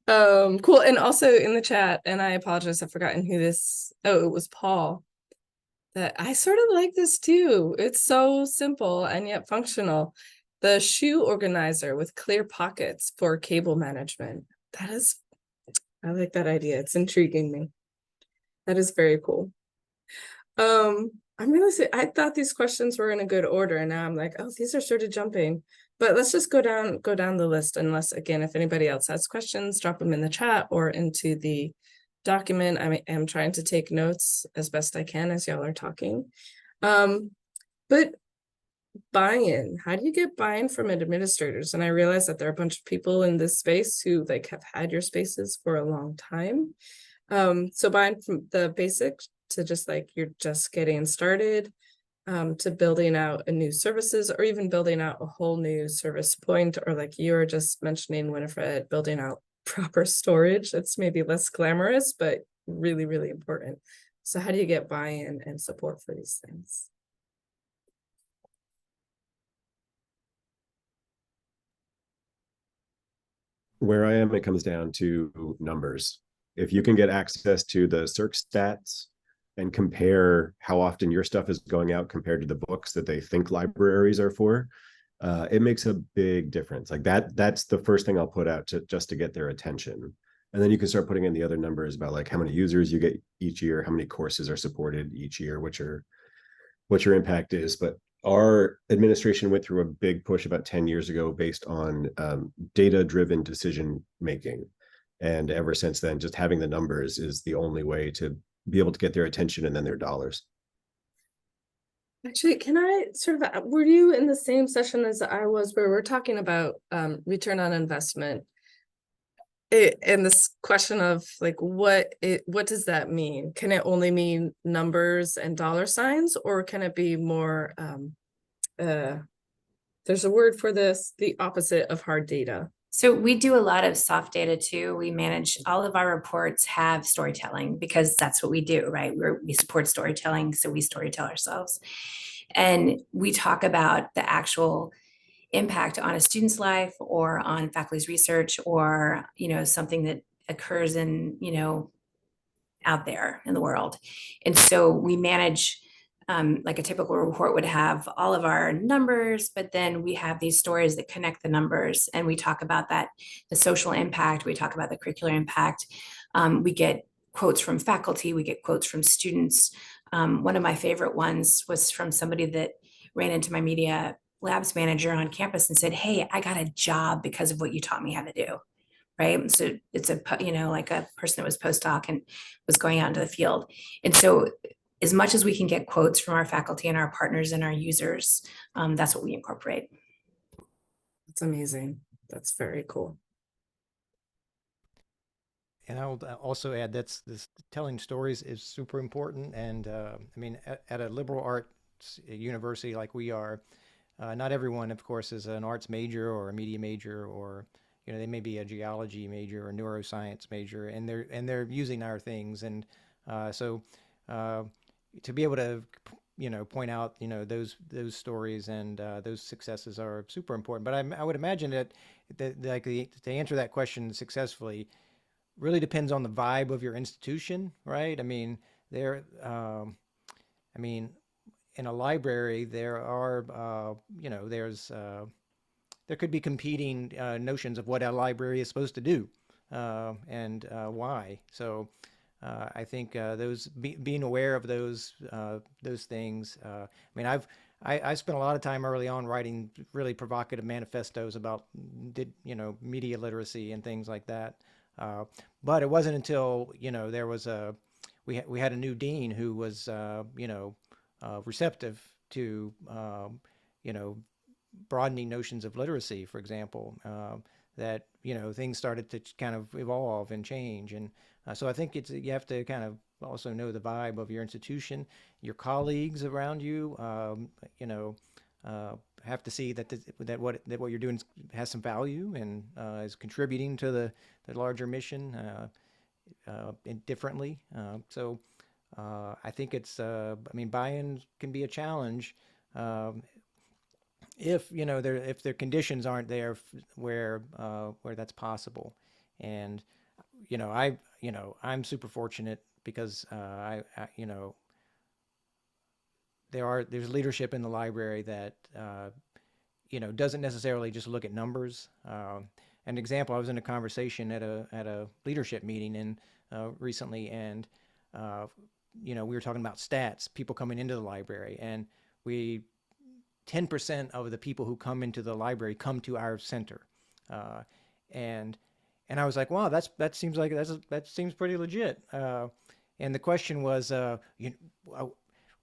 Cool. And also in the chat, and I apologize, I've forgotten who this, it was Paul, that I sort of like this too. It's so simple and yet functional. The shoe organizer with clear pockets for cable management. I like that idea. It's intriguing me. That is very cool. I'm gonna say I thought these questions were in a good order, and now I'm like, oh, these are sort of jumping. But let's just go down the list. Unless, again, if anybody else has questions, drop them in the chat or into the document. I am trying to take notes as best I can as y'all are talking. But buy-in, how do you get buy-in from administrators? And I realize that there are a bunch of people in this space who like have had your spaces for a long time. So buy-in from the basics to just like you're just getting started, to building out a new services, or even building out a whole new service point, or like you were just mentioning, Winifred, building out proper storage. That's maybe less glamorous, but really, really important. So how do you get buy-in and support for these things? Where I am, it comes down to numbers. If you can get access to the circ stats and compare how often your stuff is going out compared to the books that they think libraries are for, it makes a big difference. Like that's the first thing I'll put out just to get their attention. And then you can start putting in the other numbers about like how many users you get each year, how many courses are supported each year, what your impact is. But our administration went through a big push about 10 years ago based on data-driven decision making. And ever since then, just having the numbers is the only way to be able to get their attention and then their dollars. Actually, can I sort of, were you in the same session as I was, where we're talking about return on investment? And this question of like, what does that mean? Can it only mean numbers and dollar signs, or can it be more, there's a word for this, the opposite of hard data? So we do a lot of soft data too. We manage all of our reports have storytelling because that's what we do, right? We support storytelling, so we storytell ourselves. And we talk about the actual impact on a student's life or on faculty's research, or, something that occurs in, out there in the world. And so we manage, like a typical report would have all of our numbers, but then we have these stories that connect the numbers, and we talk about that, the social impact, we talk about the curricular impact. We get quotes from faculty, we get quotes from students. One of my favorite ones was from somebody that ran into my media labs manager on campus and said, "Hey, I got a job because of what you taught me how to do." Right. So it's like a person that was postdoc and was going out into the field. And so as much as we can get quotes from our faculty and our partners and our users, that's what we incorporate. That's amazing. That's very cool. And I'll also add this telling stories is super important. And at a liberal arts university like we are, not everyone, of course, is an arts major or a media major, or they may be a geology major or neuroscience major, and they're using our things. And so to be able to point out those stories and those successes are super important. But I would imagine that like to answer that question successfully really depends on the vibe of your institution, right? In a library there are there's there could be competing notions of what a library is supposed to do and why. So I think being aware of those things. I mean, I spent a lot of time early on writing really provocative manifestos about media literacy and things like that. But it wasn't until there was we had a new dean who was receptive to broadening notions of literacy, for example, that things started to kind of evolve and change. And so I think you have to kind of also know the vibe of your institution, your colleagues around you. Have to see that what you're doing has some value and is contributing to the larger mission differently. So I think I mean, buy-in can be a challenge. If if their conditions aren't there where that's possible. And I'm super fortunate because there's leadership in the library that doesn't necessarily just look at numbers. An example, I was in a conversation at a leadership meeting recently, and we were talking about stats, people coming into the library, and 10% of the people who come into the library come to our center, and I was like, wow, that seems pretty legit. And the question was,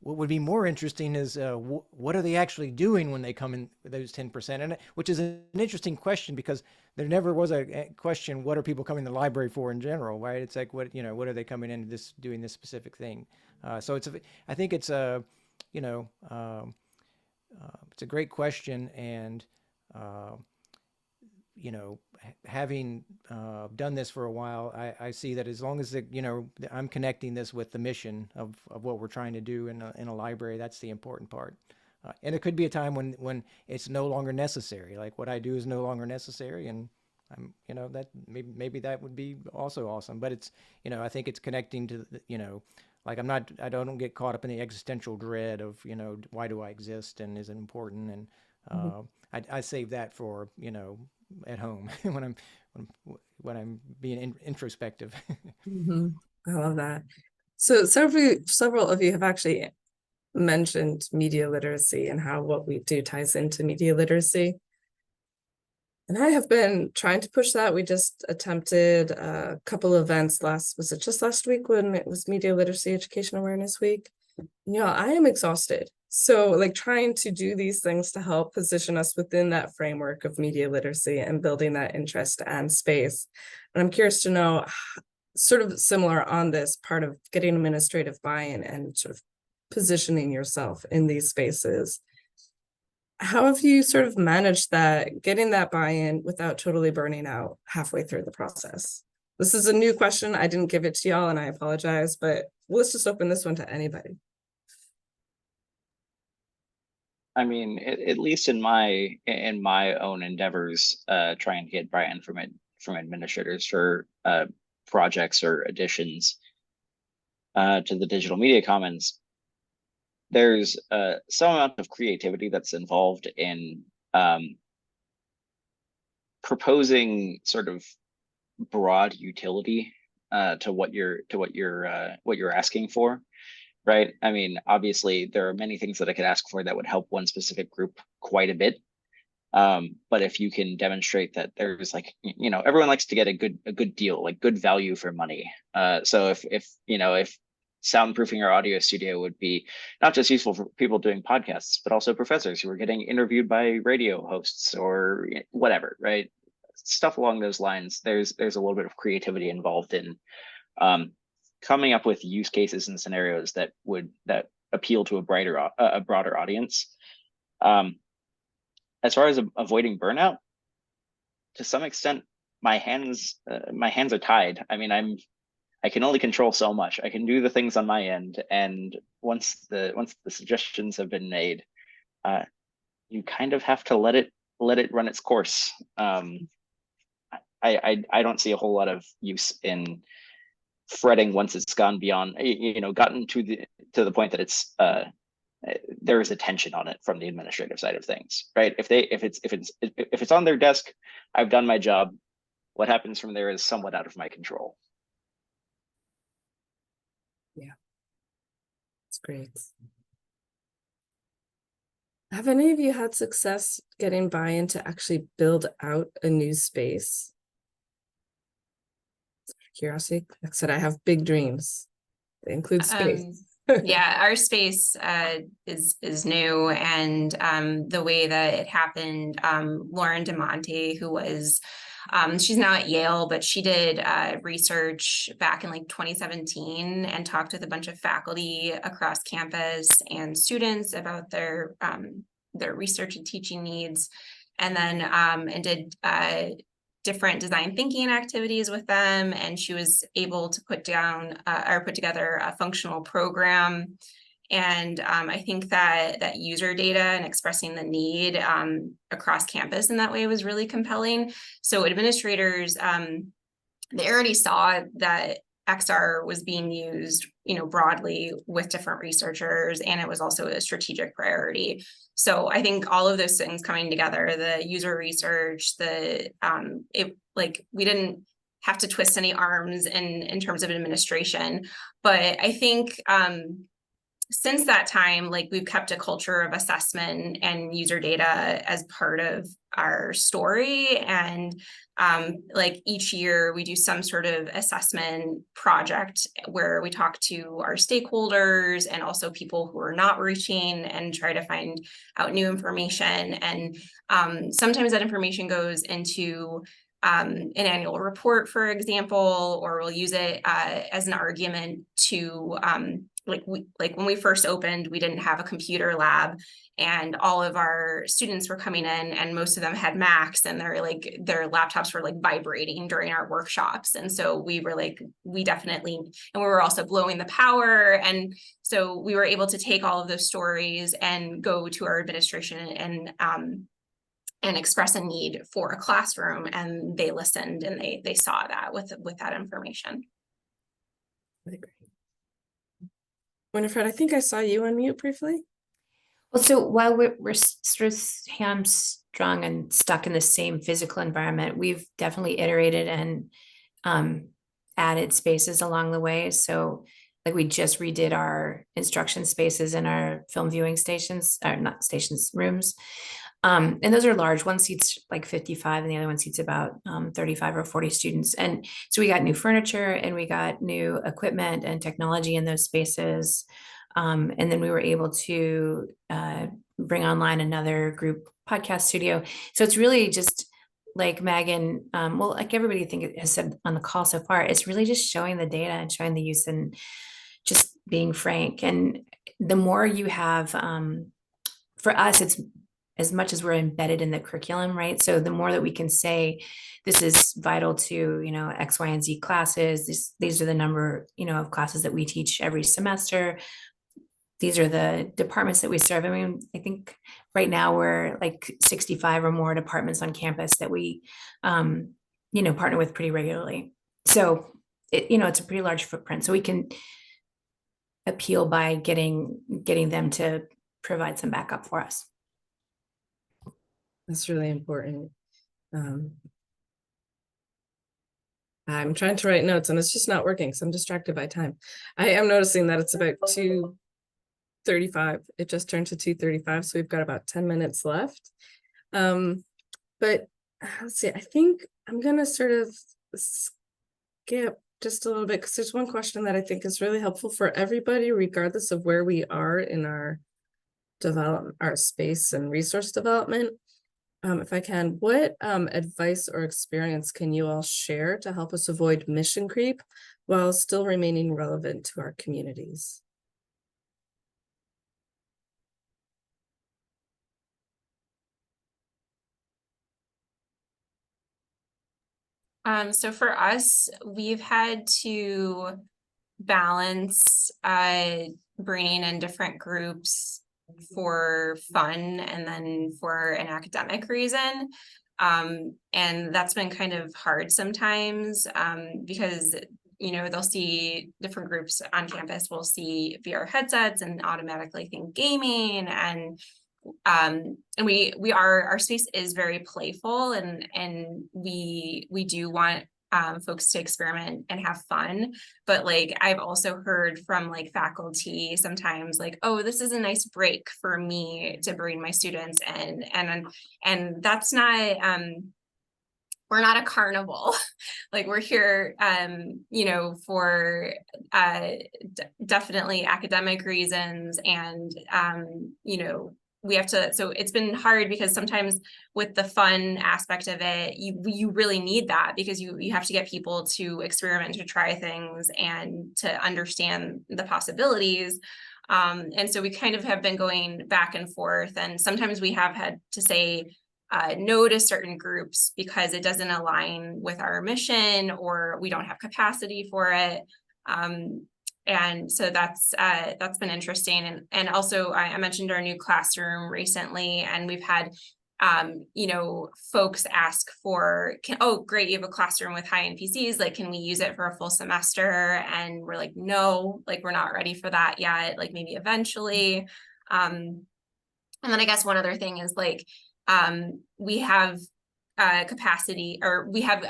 what would be more interesting is what are they actually doing when they come in, those 10%? And which is an interesting question, because there never was a question, what are people coming to the library for in general, right? It's like, what are they coming in doing this specific thing? So I think it's it's a great question, and having done this for a while, I see that as long as I'm connecting this with the mission of what we're trying to do in a library, that's the important part. And it could be a time when it's no longer necessary, like what I do is no longer necessary, and I'm that maybe that would be also awesome. But it's I think it's connecting to like I don't get caught up in the existential dread of why do I exist and is it important, and I save that for at home when I'm being introspective. I love that. So several of you have actually mentioned media literacy and how what we do ties into media literacy. And I have been trying to push that. We just attempted a couple events was it just last week when it was Media Literacy Education Awareness Week? I am exhausted. So like trying to do these things to help position us within that framework of media literacy and building that interest and space. And I'm curious to know, sort of similar on this part of getting administrative buy-in and sort of positioning yourself in these spaces. How have you sort of managed that, getting that buy-in without totally burning out halfway through the process? This is a new question. I didn't give it to y'all and I apologize, but let's just open this one to anybody. I mean, at least in my own endeavors, trying to get buy-in from administrators for projects or additions to the digital media commons, there's some amount of creativity that's involved in proposing sort of broad utility to what you're asking for, right? I mean, obviously there are many things that I could ask for that would help one specific group quite a bit. But if you can demonstrate that there's like, everyone likes to get a good deal, like good value for money. So if soundproofing your audio studio would be not just useful for people doing podcasts, but also professors who are getting interviewed by radio hosts or whatever, right? Stuff along those lines. There's a little bit of creativity involved in coming up with use cases and scenarios that appeal to a broader audience. As far as avoiding burnout, to some extent, my hands are tied. I mean, I can only control so much. I can do the things on my end, and once the suggestions have been made, you kind of have to let it run its course. I don't see a whole lot of use in fretting once it's gone beyond, gotten to the point that it's there is attention on it from the administrative side of things, right? If it's on their desk, I've done my job. What happens from there is somewhat out of my control. Yeah, it's great. Have any of you had success getting buy-in to actually build out a new space? Curiosity, like I said, I have big dreams. They include space. Yeah, our space is new, and the way that it happened, Lauren DeMonte, who was she's now at Yale, but she did research back in like 2017 and talked with a bunch of faculty across campus and students about their research and teaching needs, and then and did different design thinking activities with them, and she was able to put together a functional program. And I think that user data and expressing the need across campus in that way was really compelling. So administrators, they already saw that XR was being used, broadly with different researchers, and it was also a strategic priority. So I think all of those things coming together, the user research, we didn't have to twist any arms in terms of administration, but I think since that time, we've kept a culture of assessment and user data as part of our story. And each year we do some sort of assessment project where we talk to our stakeholders and also people who are not reaching and try to find out new information. And sometimes that information goes into an annual report, for example, or we'll use it as an argument to when we first opened, we didn't have a computer lab, and all of our students were coming in, and most of them had Macs, and their laptops were vibrating during our workshops. And so we were we definitely, and we were also blowing the power. And so we were able to take all of those stories and go to our administration and express a need for a classroom, and they listened, and they saw that with that information. Really great. Winifred, I think I saw you unmute briefly. Well, so while we're sort of hamstrung and stuck in the same physical environment, we've definitely iterated and added spaces along the way. So we just redid our instruction spaces in our film viewing stations, or not stations, rooms. And those are large. One seats 55 and the other one seats about 35 or 40 students. And so we got new furniture and we got new equipment and technology in those spaces. And then we were able to bring online another group podcast studio. So it's really just like Megan, everybody has said on the call so far, it's really just showing the data and showing the use and just being frank. And the more you have, for us, it's as much as we're embedded in the curriculum, right? So the more that we can say, this is vital to, X, Y, and Z classes. These are the number, of classes that we teach every semester. These are the departments that we serve. I mean, I think right now we're 65 or more departments on campus that we, partner with pretty regularly. So it's a pretty large footprint. So we can appeal by getting them to provide some backup for us. That's really important. I'm trying to write notes and it's just not working, so I'm distracted by time. I am noticing that it's about 2:35. It just turned to 2:35, so we've got about 10 minutes left. But let's see, I think I'm gonna sort of skip just a little bit because there's one question that I think is really helpful for everybody, regardless of where we are in our development, our space and resource development. If I can, what advice or experience can you all share to help us avoid mission creep while still remaining relevant to our communities? So for us, we've had to balance bringing in different groups for fun and then for an academic reason. And that's been kind of hard sometimes because you know, they'll see different groups on campus will see VR headsets and automatically think gaming, and our space is very playful, and we do want folks to experiment and have fun. But like, I've also heard from like faculty sometimes like, oh, this is a nice break for me to bring my students in, and that's not, we're not a carnival. Like, we're here, you know, for definitely academic reasons, and you know, we have to, so it's been hard because sometimes with the fun aspect of it, you really need that, because you have to get people to experiment, to try things, and to understand the possibilities. And so we kind of have been going back and forth, and sometimes we have had to say no to certain groups because it doesn't align with our mission, or we don't have capacity for it. And so that's been interesting. And also I mentioned our new classroom recently, and we've had you know, folks ask for, oh great, you have a classroom with high-end PCs, like can we use it for a full semester? And we're like, no, like we're not ready for that yet, like maybe eventually. And then I guess one other thing is like, we have capacity, or we have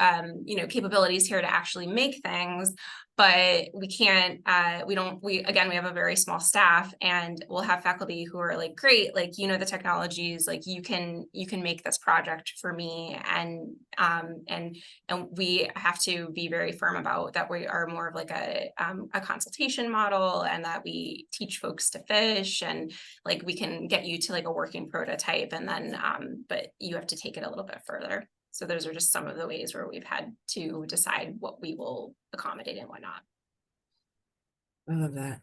you know, capabilities here to actually make things, but we can't, we have a very small staff, and we'll have faculty who are like, great, like, you know, the technologies, like you can make this project for me. And we have to be very firm about that. We are more of like a consultation model, and that we teach folks to fish, and like we can get you to like a working prototype, and then but you have to take it a little bit further. So those are just some of the ways where we've had to decide what we will accommodate and what not. I love that.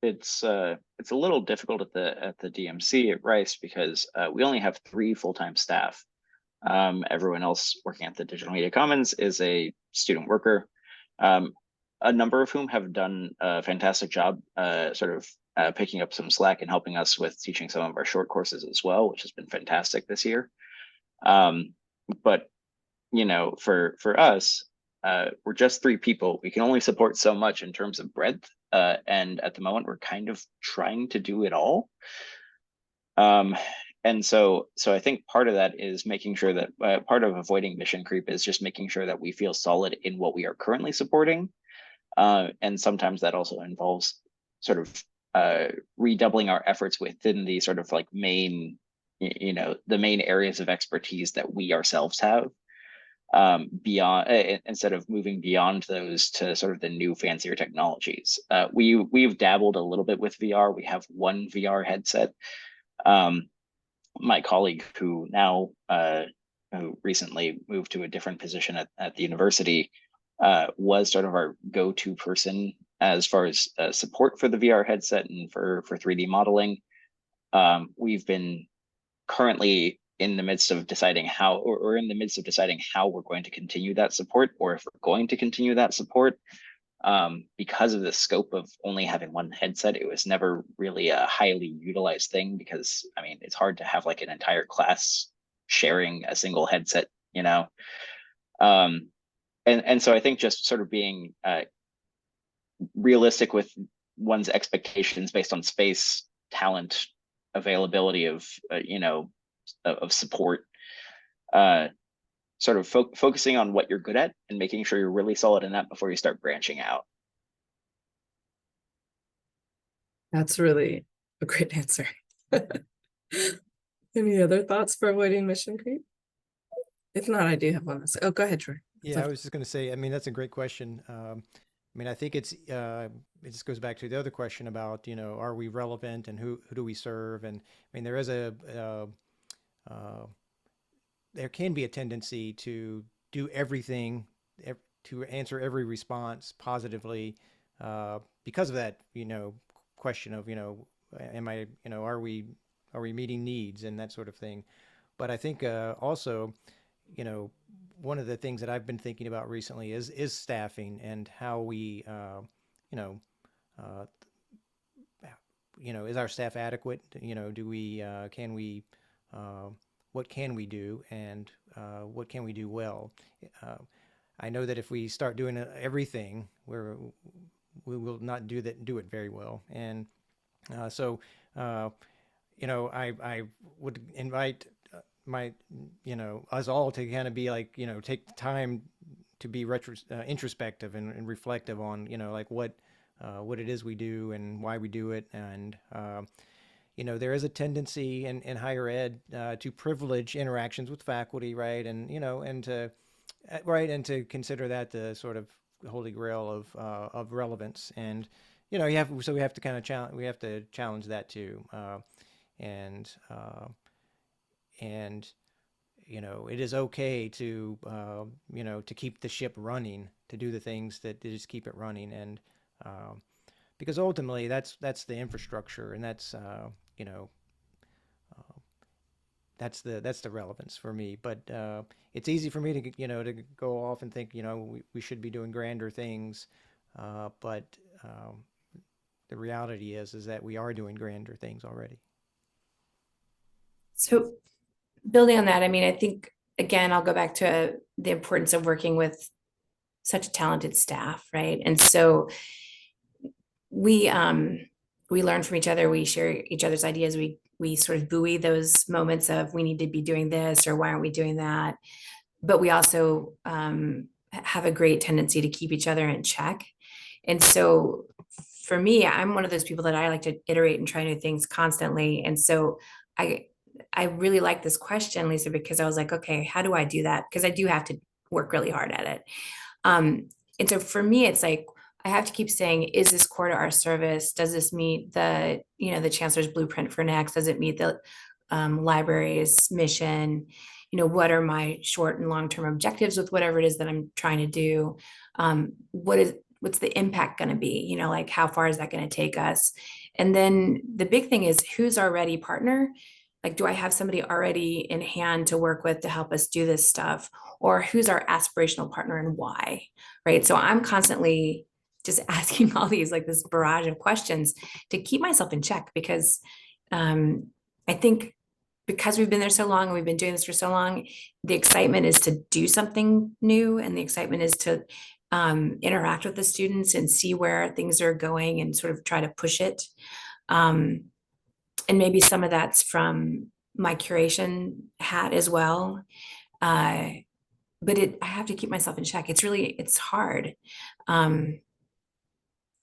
It's a little difficult at the DMC at Rice because we only have 3 full-time staff. Everyone else working at the Digital Media Commons is a student worker, a number of whom have done a fantastic job sort of picking up some slack and helping us with teaching some of our short courses as well, which has been fantastic this year. But you know, for us, we're just 3 people. We can only support so much in terms of breadth, and at the moment we're kind of trying to do it all. And so I think part of that is making sure that part of avoiding mission creep is just making sure that we feel solid in what we are currently supporting. And sometimes that also involves sort of redoubling our efforts within the sort of like main, you know, the main areas of expertise that we ourselves have, beyond, instead of moving beyond those to sort of the new fancier technologies. We've dabbled a little bit with VR. We have 1 VR headset. My colleague who now who recently moved to a different position at the university was sort of our go-to person as far as support for the VR headset and for 3D modeling. We've been currently in the midst of deciding how, or in the midst of deciding how we're going to continue that support, or if we're going to continue that support. Because of the scope of only having 1 headset, it was never really a highly utilized thing, because I mean, it's hard to have like an entire class sharing a single headset, you know. And so I think just sort of being realistic with one's expectations based on space, talent, availability of you know, of support, sort of focusing on what you're good at and making sure you're really solid in that before you start branching out. That's really a great answer. Any other thoughts for avoiding mission creep? If not, I do have one. Oh, go ahead, Troy. Yeah, I was just going to say, I mean, that's a great question. I mean, I think it just goes back to the other question about, you know, are we relevant, and who do we serve? And I mean, there is there can be a tendency to do everything, to answer every response positively, because of that, you know, question of, you know, are we meeting needs and that sort of thing. But I think also, you know, one of the things that I've been thinking about recently is staffing, and how we, you know, is our staff adequate? You know, do we can we what can we do and what can we do well. I know that if we start doing everything, we will not do it very well. And so, I would invite us all to kind of be like, take the time to be introspective and reflective on, like what it is we do and why we do it. And, there is a tendency in higher ed to privilege interactions with faculty, right? And, and to consider that the sort of holy grail of relevance. And, we have to kind of challenge that too. And it is okay to to keep the ship running, to do the things that just keep it running. And because ultimately that's the infrastructure, and that's that's the relevance for me. But it's easy for me to to go off and think we should be doing grander things, but the reality is that we are doing grander things already. So building on that, I mean, I think, again, I'll go back to the importance of working with such a talented staff, right? And so we learn from each other, we share each other's ideas, we sort of buoy those moments of we need to be doing this or why aren't we doing that? But we also have a great tendency to keep each other in check. And so for me, I'm one of those people that I like to iterate and try new things constantly. And so I really like this question, Lisa, because I was like, okay, how do I do that? Because I do have to work really hard at it. And so for me, it's like, I have to keep saying, is this core to our service? Does this meet the, the chancellor's blueprint for next? Does it meet the library's mission? What are my short and long-term objectives with whatever it is that I'm trying to do? What's the impact going to be? Like how far is that going to take us? And then the big thing is, who's our ready partner? Like, do I have somebody already in hand to work with to help us do this stuff? Or who's our aspirational partner and why? Right. So I'm constantly just asking all these, like this barrage of questions to keep myself in check, because I think because we've been there so long and we've been doing this for so long, the excitement is to do something new, and the excitement is to interact with the students and see where things are going and sort of try to push it. And maybe some of that's from my curation hat as well. But I have to keep myself in check. It's hard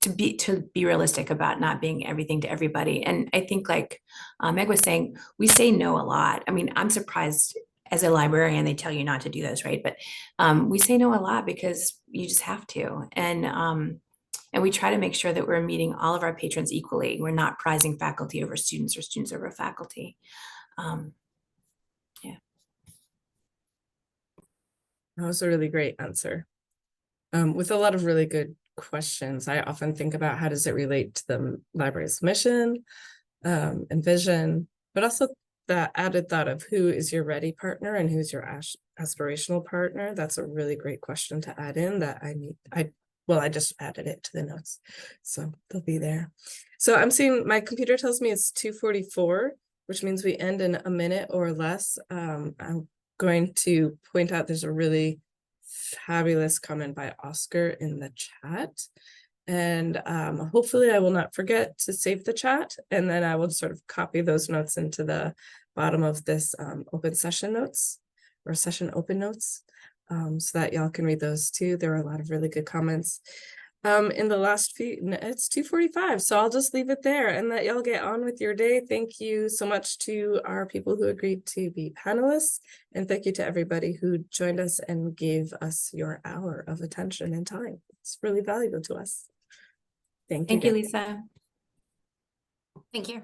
to be realistic about not being everything to everybody. And I think, like Meg was saying, we say no a lot. I mean, I'm surprised as a librarian, they tell you not to do this, right? But we say no a lot because you just have to. And we try to make sure that we're meeting all of our patrons equally. We're not prizing faculty over students or students over faculty. Yeah. That was a really great answer. With a lot of really good questions, I often think about how does it relate to the library's mission and vision, but also that added thought of who is your ready partner and who's your aspirational partner. That's a really great question to add in that I just added it to the notes, so they'll be there. So I'm seeing my computer tells me it's 2:44, which means we end in a minute or less. I'm going to point out there's a really fabulous comment by Oscar in the chat. And hopefully I will not forget to save the chat, and then I will sort of copy those notes into the bottom of this open session notes or session open notes, so that y'all can read those too. There are a lot of really good comments. In the last few, it's 2:45, so I'll just leave it there and let y'all get on with your day. Thank you so much to our people who agreed to be panelists, and thank you to everybody who joined us and gave us your hour of attention and time. It's really valuable to us. Thank you, Lisa. Thank you.